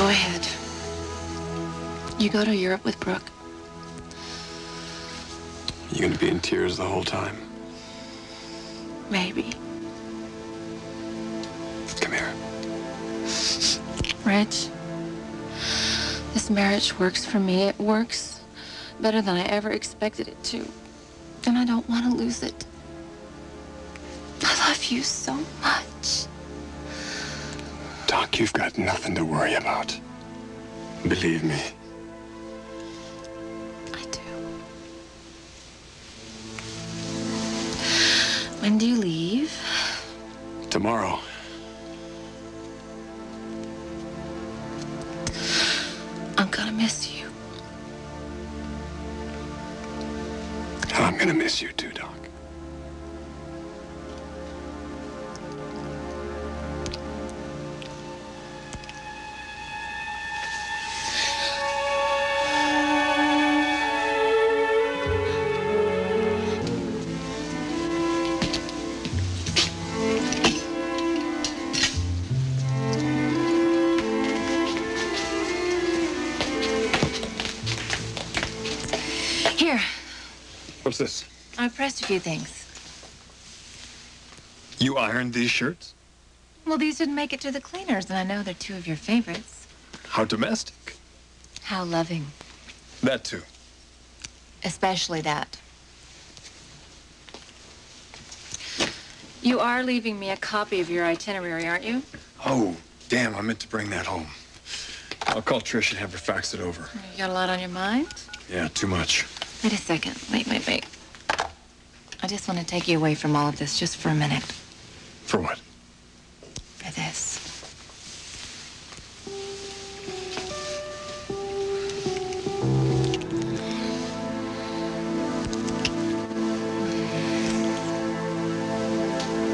Go ahead. You go to Europe with Brooke. You gonna be in tears the whole time? Maybe. Come here. Rich, this marriage works for me. It works better than I ever expected it to. And I don't want to lose it. I love you so much. Doc, you've got nothing to worry about. Believe me. I do. When do you leave? Tomorrow. I'm gonna miss you. And I'm gonna miss you too, Doc. Here, What's this? I pressed a few things. You ironed these shirts? Well, these didn't make it to the cleaners, and I know they're two of your favorites. How domestic. How loving. That too. Especially that. You are leaving me a copy of your itinerary, aren't you? Oh, damn, I meant to bring that home. I'll call Trish and have her fax it over. You got a lot on your mind? Yeah, too much. Wait a second. Wait. I just want to take you away from all of this just for a minute. For what? For this.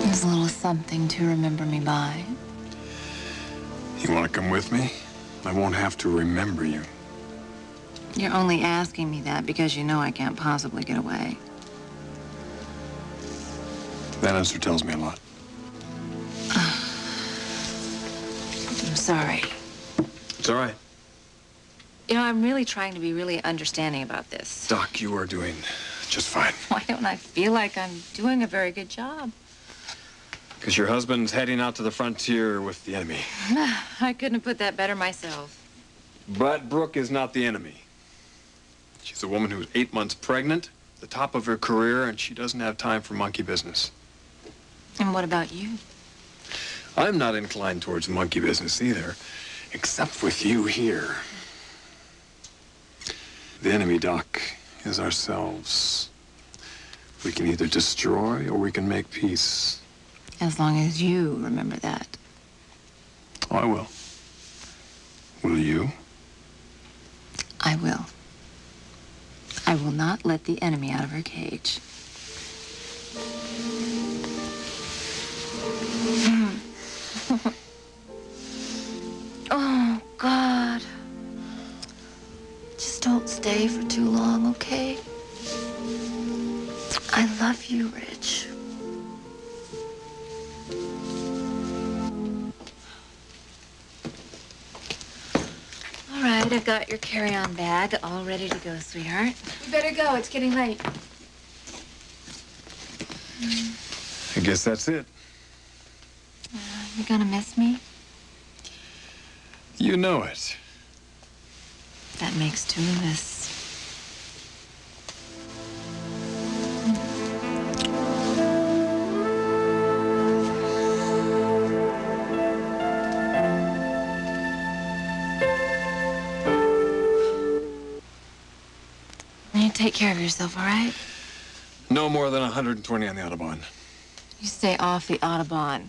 There's a little something to remember me by. You want to come with me? I won't have to remember you. You're only asking me that because you know I can't possibly get away. That answer tells me a lot. I'm sorry. It's all right. You know, I'm really trying to be really understanding about this. Doc, you are doing just fine. Why don't I feel like I'm doing a very good job? Because your husband's heading out to the frontier with the enemy. I couldn't have put that better myself. But Brooke is not the enemy. She's a woman who's 8 months pregnant, the top of her career, and she doesn't have time for monkey business. And what about you? I'm not inclined towards monkey business either, except with you here. The enemy, Doc, is ourselves. We can either destroy or we can make peace. As long as you remember that. Oh, I will. Will you? I will. I will not let the enemy out of her cage. Oh, God. Just don't stay for too long, okay? I love you, Rich. All right, I've got your carry-on bag all ready to go, sweetheart. We better go. It's getting late. I guess that's it. You gonna miss me? You know it. That makes two of us. You take care of yourself, all right? No more than 120 on the Autobahn. You stay off the Autobahn.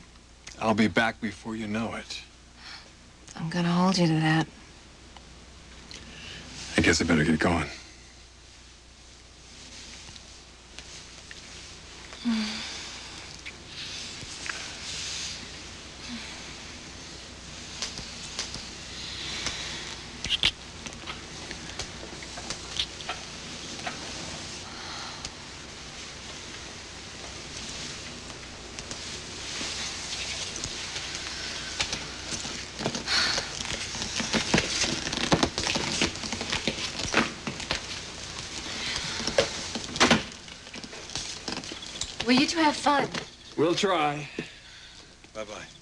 I'll be back before you know it. I'm gonna hold you to that. I guess I better get going. Well, you two have fun. We'll try. Bye-bye.